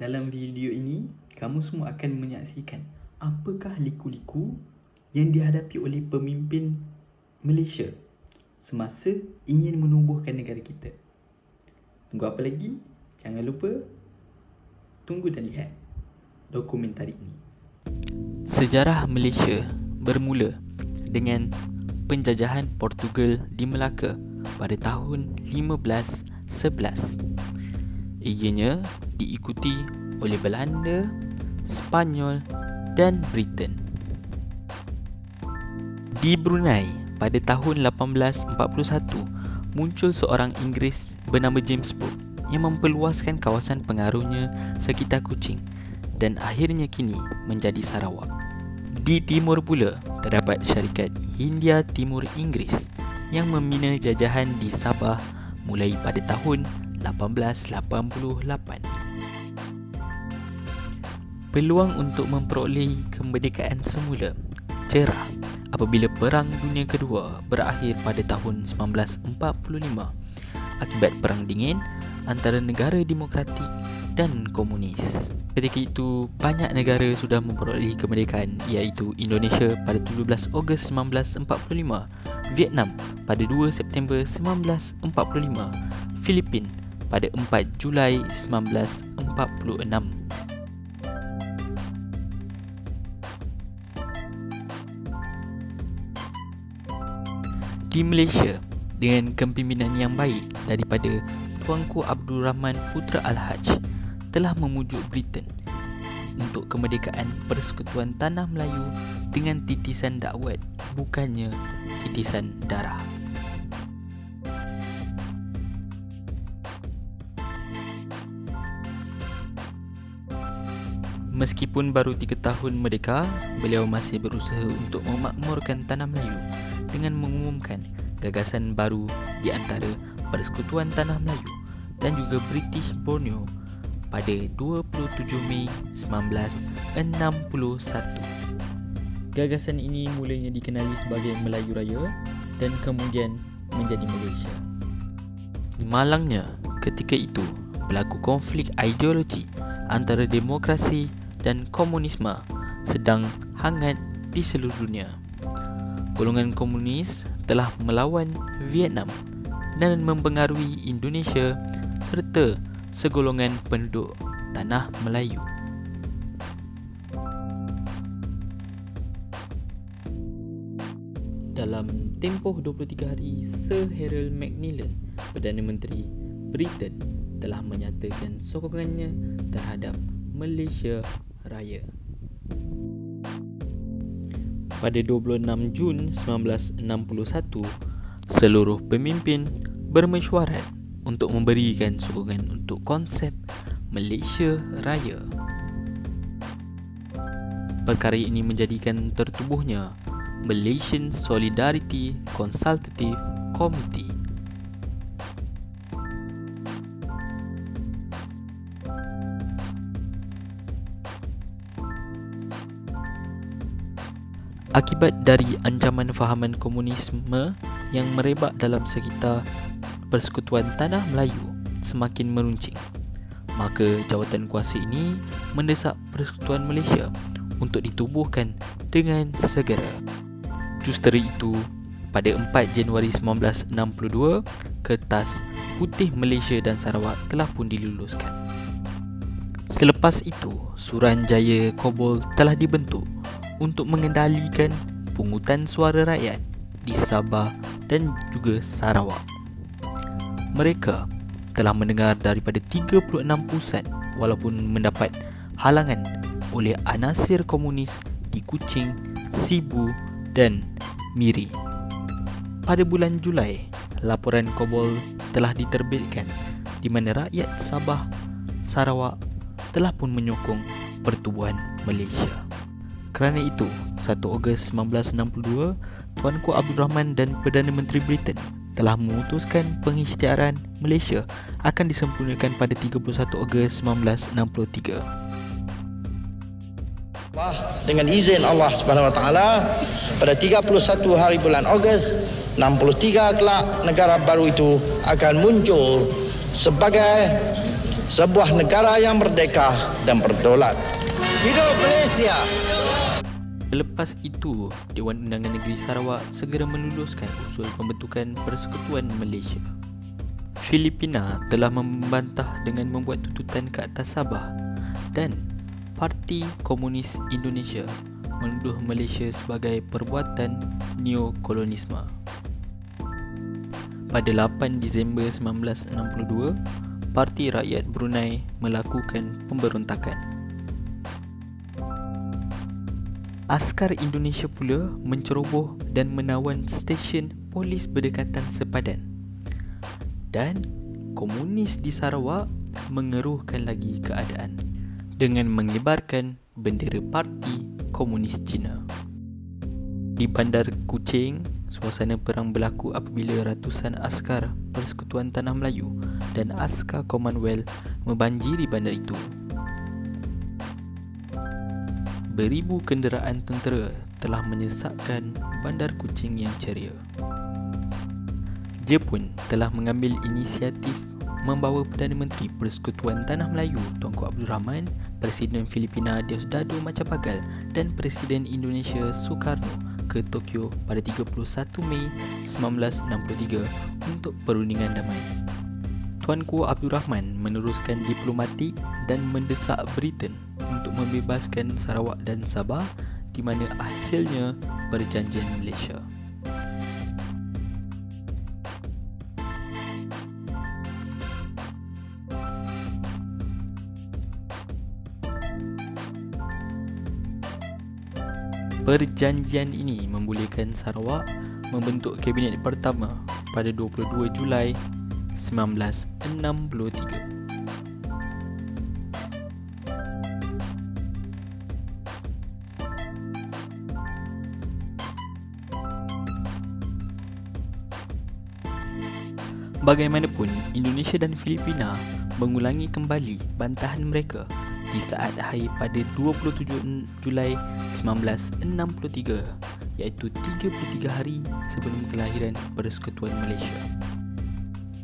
Dalam video ini, kamu semua akan menyaksikan apakah liku-liku yang dihadapi oleh pemimpin Malaysia semasa ingin menubuhkan negara kita. Tunggu apa lagi? Jangan lupa tunggu dan lihat dokumentari ini. Sejarah Malaysia bermula dengan penjajahan Portugal di Melaka pada tahun 1511. Ianya diikuti oleh Belanda, Spanyol dan Britain. Di Brunei pada tahun 1841 muncul seorang Inggeris bernama James Brooke yang memperluaskan kawasan pengaruhnya sekitar Kuching dan akhirnya kini menjadi Sarawak. Di timur pula terdapat syarikat Hindia Timur Inggeris yang membina jajahan di Sabah mulai pada tahun 1888. Peluang untuk memperoleh kemerdekaan semula cerah apabila Perang Dunia Kedua berakhir pada tahun 1945 akibat Perang Dingin antara negara demokratik dan komunis. Ketika itu, banyak negara sudah memperoleh kemerdekaan, iaitu Indonesia pada 17 Ogos 1945, Vietnam pada 2 September 1945, Filipina pada 4 Julai 1946. Di Malaysia, dengan kepimpinan yang baik daripada Tuanku Abdul Rahman Putra Al-Haj, telah memujuk Britain untuk kemerdekaan Persekutuan Tanah Melayu dengan titisan dakwat, bukannya titisan darah. Meskipun baru 3 tahun merdeka, beliau masih berusaha untuk memakmurkan Tanah Melayu dengan mengumumkan gagasan baru di antara Persekutuan Tanah Melayu dan juga British Borneo pada 27 Mei 1961. Gagasan ini mulanya dikenali sebagai Melayu Raya dan kemudian menjadi Malaysia. Malangnya, ketika itu berlaku konflik ideologi antara demokrasi dan komunisme sedang hangat di seluruh dunia. Golongan komunis telah melawan Vietnam dan mempengaruhi Indonesia serta segolongan penduduk Tanah Melayu. Dalam tempoh 23 hari, Sir Harold Macmillan, Perdana Menteri Britain, telah menyatakan sokongannya terhadap Malaysia Raya. Pada 26 Jun 1961, seluruh pemimpin bermesyuarat untuk memberikan sokongan untuk konsep Malaysia Raya. Perkara ini menjadikan tertubuhnya Malaysian Solidarity Consultative Committee. Akibat dari ancaman fahaman komunisme yang merebak dalam sekitar Persekutuan Tanah Melayu semakin meruncing, maka jawatan kuasa ini mendesak Persekutuan Malaysia untuk ditubuhkan dengan segera. Justru itu, pada 4 Januari 1962, Kertas Putih Malaysia dan Sarawak telah pun diluluskan. Selepas itu, Suruhanjaya Kobol telah dibentuk untuk mengendalikan pungutan suara rakyat di Sabah dan juga Sarawak. Mereka telah mendengar daripada 36 pusat walaupun mendapat halangan oleh anasir komunis di Kuching, Sibu dan Miri. Pada bulan Julai, laporan Kobol telah diterbitkan di mana rakyat Sabah, Sarawak telah pun menyokong pertubuhan Malaysia. Kerana itu, 1 Ogos 1962, Tuanku Abdul Rahman dan Perdana Menteri Britain telah memutuskan pengisytiharan Malaysia akan disempurnakan pada 31 Ogos 1963. Dengan izin Allah Subhanahu Wa Taala, pada 31 hari bulan Ogos 63 kelak negara baru itu akan muncul sebagai sebuah negara yang merdeka dan berdaulat. Hidup Malaysia! Selepas itu, Dewan Undangan Negeri Sarawak segera meluluskan usul pembentukan Persekutuan Malaysia. Filipina telah membantah dengan membuat tuntutan ke atas Sabah dan Parti Komunis Indonesia menuduh Malaysia sebagai perbuatan neokolonisme. Pada 8 Disember 1962, Parti Rakyat Brunei melakukan pemberontakan. Askar Indonesia pula menceroboh dan menawan stesen polis berdekatan sepadan. Dan komunis di Sarawak mengeruhkan lagi keadaan dengan mengibarkan bendera Parti Komunis Cina. Di Bandar Kuching, suasana perang berlaku apabila ratusan askar Persekutuan Tanah Melayu dan askar Commonwealth membanjiri bandar itu. Beribu kenderaan tentera telah menyesakkan Bandar Kuching yang ceria. Jepun telah mengambil inisiatif membawa Perdana Menteri Persekutuan Tanah Melayu Tunku Abdul Rahman, Presiden Filipina Diosdado Macapagal dan Presiden Indonesia Sukarno ke Tokyo pada 31 Mei 1963 untuk perundingan damai. Tunku Abdul Rahman meneruskan diplomatik dan mendesak Britain untuk membebaskan Sarawak dan Sabah di mana hasilnya Perjanjian Malaysia. Perjanjian ini membolehkan Sarawak membentuk kabinet pertama pada 22 Julai 1963. Bagaimanapun, Indonesia dan Filipina mengulangi kembali bantahan mereka di saat hari pada 27 Julai 1963, iaitu 33 hari sebelum kelahiran Persekutuan Malaysia.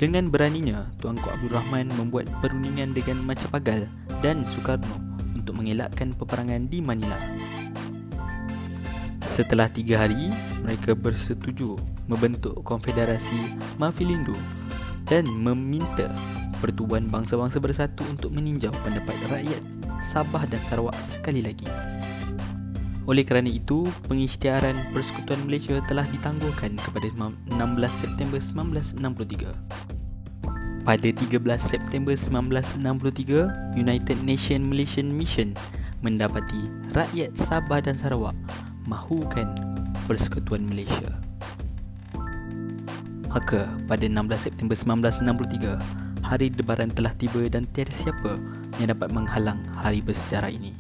Dengan beraninya, Tunku Abdul Rahman membuat perundingan dengan Macapagal dan Sukarno untuk mengelakkan peperangan di Manila. Setelah 3 hari, mereka bersetuju membentuk Konfederasi Mafilindu dan meminta Pertubuhan Bangsa-Bangsa Bersatu untuk meninjau pendapat rakyat Sabah dan Sarawak sekali lagi. Oleh kerana itu, pengisytiharan Persekutuan Malaysia telah ditangguhkan kepada 16 September 1963. Pada 13 September 1963, United Nations Malaysian Mission mendapati rakyat Sabah dan Sarawak mahukan Persekutuan Malaysia. Maka pada 16 September 1963, hari Lebaran telah tiba dan tiada siapa yang dapat menghalang hari bersejarah ini.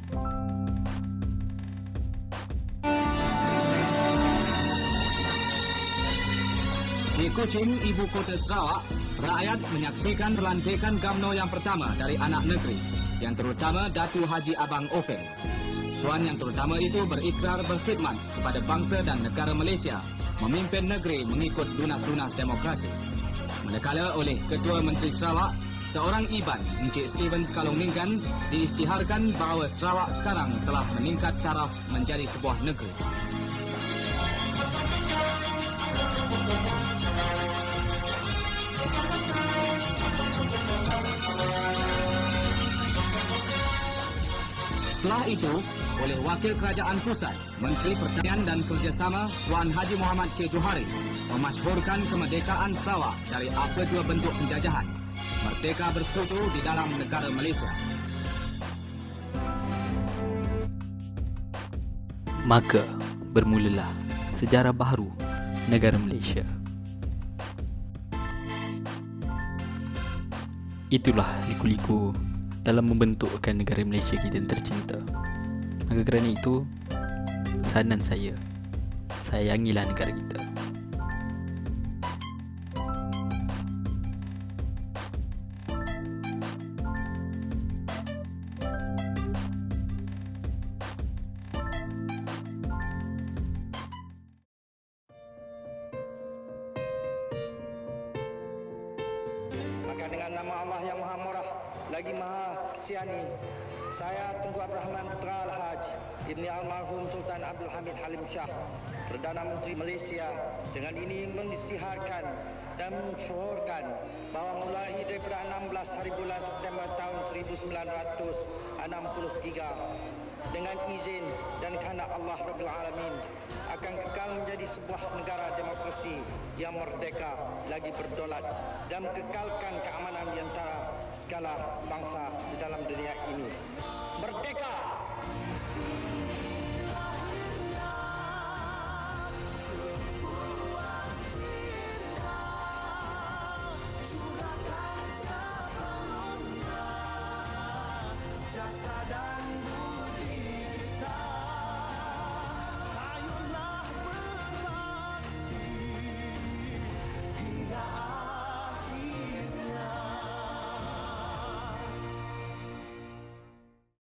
Di Kuching, ibu kota Sarawak, rakyat menyaksikan pelantikan UMNO yang pertama dari anak negeri, yang terutama Datu Haji Abang Openg. Tuan yang terutama itu berikrar berkhidmat kepada bangsa dan negara Malaysia, memimpin negeri mengikut lunas-lunas demokrasi. Manakala oleh Ketua Menteri Sarawak, seorang Iban, Encik Stephen Skalong-Lingkan, diisytiharkan bahawa Sarawak sekarang telah meningkat taraf menjadi sebuah negeri. Setelah itu, oleh Wakil Kerajaan Pusat, Menteri Pertanian dan Kerjasama Tuan Haji Muhammad K. Johari memasyhurkan kemerdekaan Sarawak dari apa jua bentuk penjajahan, merdeka bersekutu di dalam negara Malaysia. Maka bermulalah sejarah baru negara Malaysia. Itulah liku-liku dalam membentukkan negara Malaysia kita yang tercinta. Maka kerana itu, sanan saya, sayangilah negara kita. Maka dengan nama Allah yang Maha Murah lagi Maha Kesiani, saya Tunku Abdul Rahman Putra Al-Haj Ibni Almarhum Sultan Abdul Hamid Halim Shah, Perdana Menteri Malaysia, dengan ini mengisytiharkan dan mensyuhurkan bahawa mulai daripada 16 hari bulan September tahun 1963, dengan izin dan kehendak Allah Rabbul Alamin, akan kekal menjadi sebuah negara demokrasi yang merdeka lagi berdaulat dan kekalkan keamanan di antara segala bangsa di dalam dunia ini. Merdeka! Jasa dan